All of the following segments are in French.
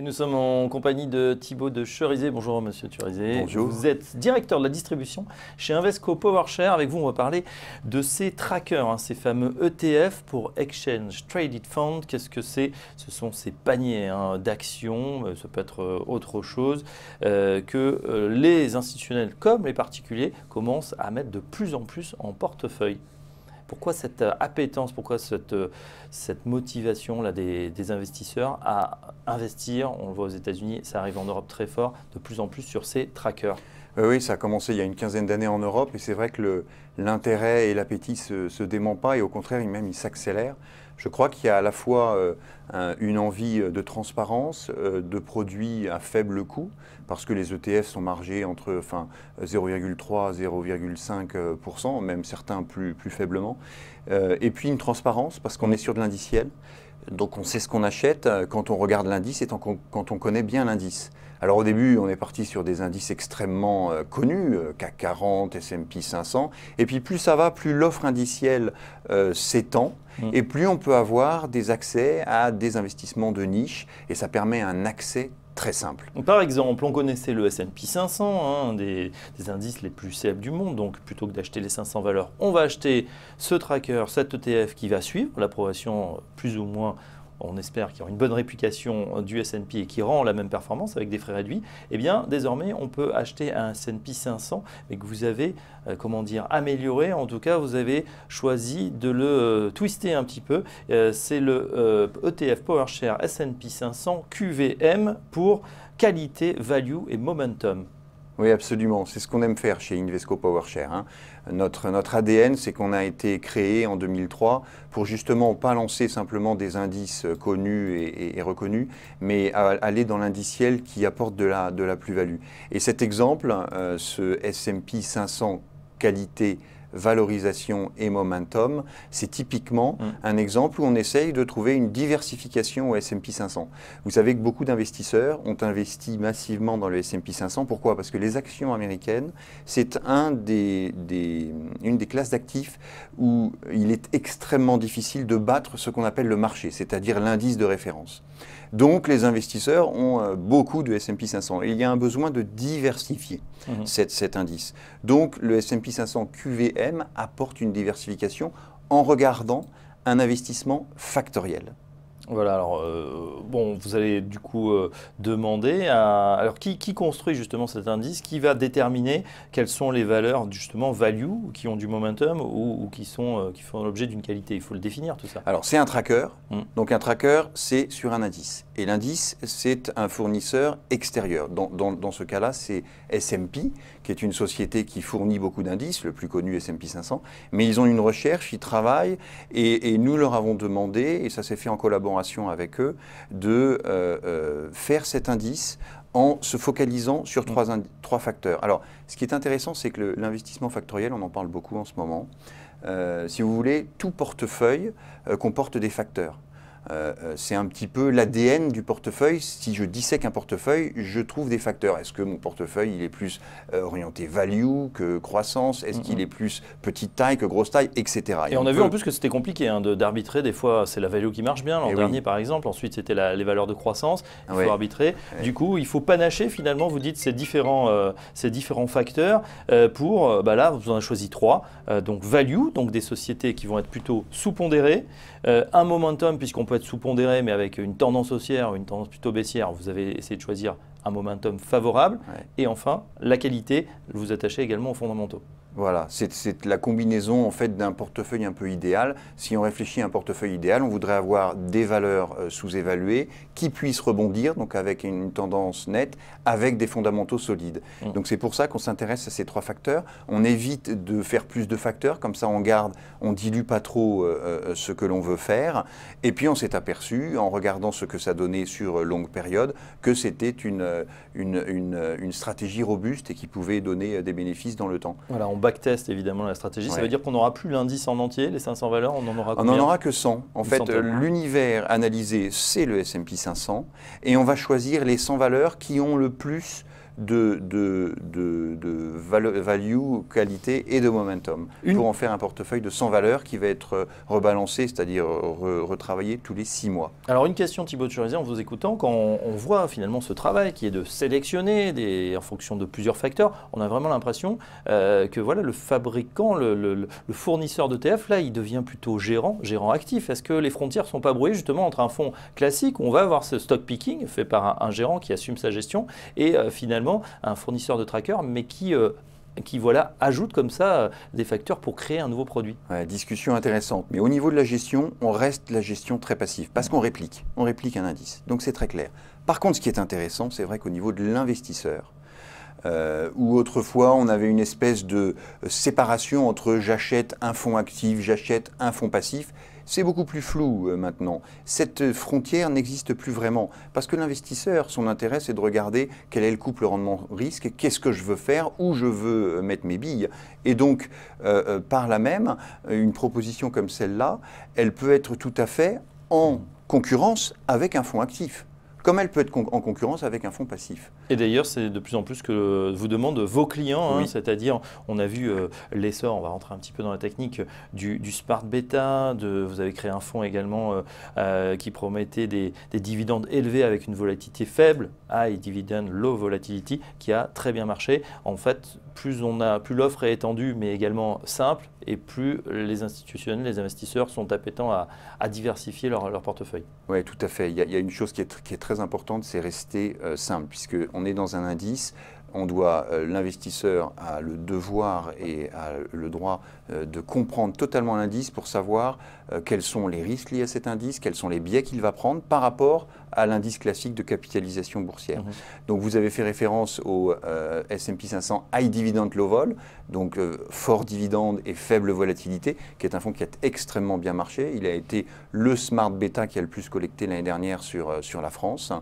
Et nous sommes en compagnie de Thibaut de Cherizet. Bonjour Monsieur Cherizet. Bonjour. Vous êtes directeur de la distribution chez Invesco PowerShare. Avec vous, on va parler de ces trackers, ces fameux ETF pour Exchange Traded Fund. Qu'est-ce que c'est? Ce sont ces paniers d'actions, ça peut être autre chose, que les institutionnels comme les particuliers commencent à mettre de plus en plus en portefeuille. Pourquoi cette appétence, pourquoi cette motivation là, des investisseurs à investir? On le voit aux États-Unis, ça arrive en Europe très fort, de plus en plus sur ces trackers. Oui, ça a commencé il y a une quinzaine d'années en Europe et c'est vrai que l'intérêt et l'appétit ne se dément pas et au contraire, il s'accélère. Je crois qu'il y a à la fois une envie de transparence, de produits à faible coût, parce que les ETF sont margés entre 0,3 et 0,5%, même certains plus faiblement. Et puis une transparence, parce qu'on est sur de l'indiciel. Donc on sait ce qu'on achète quand on regarde l'indice et quand on connaît bien l'indice. Alors au début, on est parti sur des indices extrêmement connus, CAC 40, S&P 500. Et puis plus ça va, plus l'offre indicielle s'étend et plus on peut avoir des accès à des investissements de niche et ça permet un accès très simple. Donc, par exemple, on connaissait le S&P 500, un des indices les plus célèbres du monde. Donc, plutôt que d'acheter les 500 valeurs, on va acheter ce tracker, cet ETF qui va suivre l'approbation plus ou moins. On espère qu'il y aura une bonne réplication du S&P et qui rend la même performance avec des frais réduits. Eh bien, désormais, on peut acheter un S&P 500 et que vous avez, amélioré. En tout cas, vous avez choisi de le twister un petit peu. C'est le ETF PowerShare S&P 500 QVM pour qualité, value et momentum. Oui, absolument. C'est ce qu'on aime faire chez Invesco PowerShare. Notre ADN, c'est qu'on a été créé en 2003 pour justement pas lancer simplement des indices connus et reconnus, mais aller dans l'indiciel qui apporte de la plus-value. Et cet exemple, ce S&P 500 qualité, valorisation et momentum, c'est typiquement un exemple où on essaye de trouver une diversification au S&P 500. Vous savez que beaucoup d'investisseurs ont investi massivement dans le S&P 500. Pourquoi? Parce que les actions américaines, c'est une des classes d'actifs où il est extrêmement difficile de battre ce qu'on appelle le marché, c'est-à-dire l'indice de référence. Donc les investisseurs ont beaucoup de S&P 500 et il y a un besoin de diversifier cet indice. Donc le S&P 500 QVM apporte une diversification en regardant un investissement factoriel. Voilà, alors vous allez du coup demander à... Alors qui construit justement cet indice? Qui va déterminer quelles sont les valeurs justement value, qui ont du momentum ou qui font l'objet d'une qualité? Il faut le définir tout ça. Alors c'est un tracker, donc un tracker c'est sur un indice. Et l'indice c'est un fournisseur extérieur. Dans ce cas-là c'est S&P, qui est une société qui fournit beaucoup d'indices, le plus connu S&P 500. Mais ils ont une recherche, ils travaillent et nous leur avons demandé, et ça s'est fait en collaboration avec eux, de faire cet indice en se focalisant sur trois facteurs. Alors, ce qui est intéressant, c'est que l'investissement factoriel, on en parle beaucoup en ce moment. Si vous voulez, tout portefeuille comporte des facteurs. C'est un petit peu l'ADN du portefeuille. Si je dissèque un portefeuille, je trouve des facteurs. Est-ce que mon portefeuille il est plus orienté value que croissance? Est-ce qu'il est plus petite taille que grosse taille, etc. Et on a vu en plus que c'était compliqué d'arbitrer. Des fois, c'est la value qui marche bien. L'an dernier, par exemple. Ensuite, c'était les valeurs de croissance. Il faut arbitrer. Du coup, il faut panacher finalement, vous dites, ces différents facteurs pour, là, vous en avez choisi 3. Donc, value, donc des sociétés qui vont être plutôt sous-pondérées. Un momentum, puisqu'on peut être sous-pondéré, mais avec une tendance haussière, une tendance plutôt baissière. Vous avez essayé de choisir un momentum favorable. Et enfin, la qualité, vous attachez également aux fondamentaux. Voilà, c'est la combinaison en fait d'un portefeuille un peu idéal. Si on réfléchit à un portefeuille idéal, on voudrait avoir des valeurs sous-évaluées qui puissent rebondir, donc avec une tendance nette, avec des fondamentaux solides. Donc c'est pour ça qu'on s'intéresse à ces 3 facteurs. On évite de faire plus de facteurs, comme ça on dilue pas trop ce que l'on veut faire. Et puis on s'est aperçu, en regardant ce que ça donnait sur longue période, que c'était une stratégie robuste et qui pouvait donner des bénéfices dans le temps. Voilà, on backtest évidemment la stratégie. Ça veut dire qu'on n'aura plus l'indice en entier, les 500 valeurs, on en aura combien? On n'en aura que 100. En fait, l'univers analysé, c'est le S&P 500 et on va choisir les 100 valeurs qui ont le plus value, qualité et de momentum pour en faire un portefeuille de 100 valeurs qui va être rebalancé, c'est-à-dire retravaillé tous les 6 mois. Alors une question Thibaut de Cerisay, en vous écoutant, quand on voit finalement ce travail qui est de sélectionner en fonction de plusieurs facteurs, on a vraiment l'impression que voilà, le fabricant, le fournisseur d'ETF, là, il devient plutôt gérant actif. Est-ce que les frontières ne sont pas brouillées justement entre un fonds classique où on va avoir ce stock picking fait par un gérant qui assume sa gestion et finalement un fournisseur de trackers, mais qui voilà, ajoute comme ça des facteurs pour créer un nouveau produit. Ouais, discussion intéressante. Mais au niveau de la gestion, on reste la gestion très passive parce qu'on réplique. On réplique un indice. Donc c'est très clair. Par contre, ce qui est intéressant, c'est vrai qu'au niveau de l'investisseur, où autrefois on avait une espèce de séparation entre j'achète un fonds actif, j'achète un fonds passif, c'est beaucoup plus flou maintenant. Cette frontière n'existe plus vraiment parce que l'investisseur, son intérêt c'est de regarder quel est le couple rendement-risque, qu'est-ce que je veux faire, où je veux mettre mes billes. Et donc, par là même, une proposition comme celle-là, elle peut être tout à fait en concurrence avec un fonds actif, comme elle peut être en concurrence avec un fonds passif. Et d'ailleurs, c'est de plus en plus que vous demandent vos clients, oui. C'est-à-dire, on a vu l'essor, on va rentrer un petit peu dans la technique, du smart beta, vous avez créé un fonds également qui promettait des dividendes élevés avec une volatilité faible, high dividend, low volatility, qui a très bien marché. En fait, plus l'offre est étendue, mais également simple, et plus les institutionnels, les investisseurs sont appétents à diversifier leur portefeuille. Oui, tout à fait. Il y a une chose qui est très importante, c'est rester simple, puisqu'on est dans un indice. L'investisseur a le devoir et a le droit de comprendre totalement l'indice pour savoir quels sont les risques liés à cet indice, quels sont les biais qu'il va prendre par rapport à l'indice classique de capitalisation boursière. Donc vous avez fait référence au S&P 500 High Dividend Low Vol, donc fort dividende et faible volatilité, qui est un fonds qui a extrêmement bien marché. Il a été le smart beta qui a le plus collecté l'année dernière sur la France.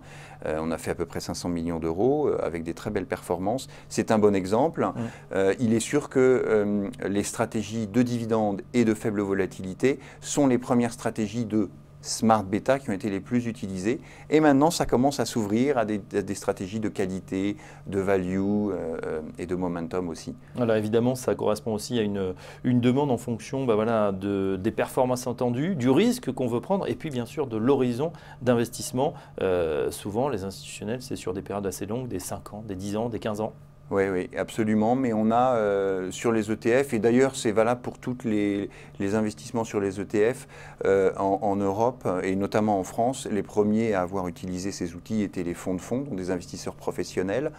On a fait à peu près 500 millions d'euros avec des très belles performances. C'est un bon exemple. Il est sûr que les stratégies de dividendes et de faible volatilité sont les premières stratégies de smart beta qui ont été les plus utilisées. Et maintenant, ça commence à s'ouvrir à des stratégies de qualité, de value et de momentum aussi. Alors évidemment, ça correspond aussi à une demande en fonction voilà, des performances attendues, du risque qu'on veut prendre et puis bien sûr de l'horizon d'investissement. Souvent, les institutionnels, c'est sur des périodes assez longues, des 5 ans, des 10 ans, des 15 ans. Oui, oui, absolument. Mais on a sur les ETF, et d'ailleurs c'est valable pour tous les investissements sur les ETF en Europe et notamment en France, les premiers à avoir utilisé ces outils étaient les fonds de fonds, donc des investisseurs professionnels.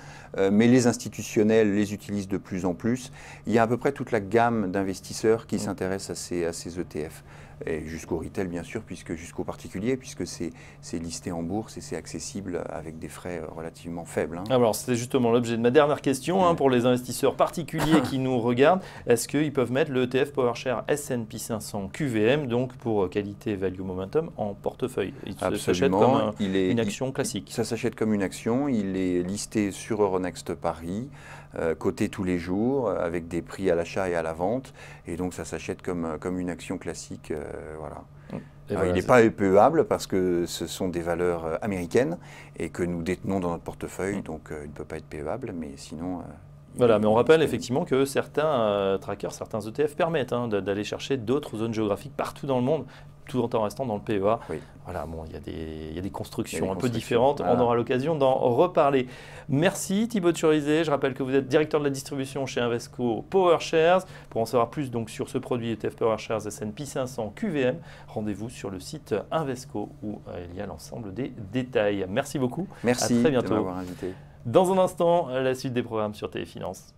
Mais les institutionnels les utilisent de plus en plus. Il y a à peu près toute la gamme d'investisseurs qui s'intéressent à ces ETF. Et jusqu'au retail bien sûr, jusqu'au particulier, puisque c'est listé en bourse et c'est accessible avec des frais relativement faibles. Alors c'était justement l'objet de ma dernière question pour les investisseurs particuliers qui nous regardent. Est-ce qu'ils peuvent mettre le ETF PowerShare S&P 500 QVM, donc pour qualité value momentum, en portefeuille? Il s'achète comme une action classique. Ça s'achète comme une action, il est listé sur Euronext Paris, coté tous les jours, avec des prix à l'achat et à la vente, et donc ça s'achète comme une action classique. Voilà. Alors, il n'est pas PEable parce que ce sont des valeurs américaines et que nous détenons dans notre portefeuille, donc il ne peut pas être PEable, mais sinon… Voilà, mais on rappelle effectivement que certains trackers, certains ETF permettent d'aller chercher d'autres zones géographiques partout dans le monde, tout en restant dans le PEA. Oui. Voilà, bon, il y a des constructions un peu différentes, voilà. On aura l'occasion d'en reparler. Merci Thibaut de Cerisay, je rappelle que vous êtes directeur de la distribution chez Invesco PowerShares. Pour en savoir plus donc, sur ce produit ETF PowerShares S&P 500 QVM, rendez-vous sur le site Invesco où il y a l'ensemble des détails. Merci beaucoup. Merci à très bientôt. de m'avoir invité. Dans un instant, la suite des programmes sur Téléfinance.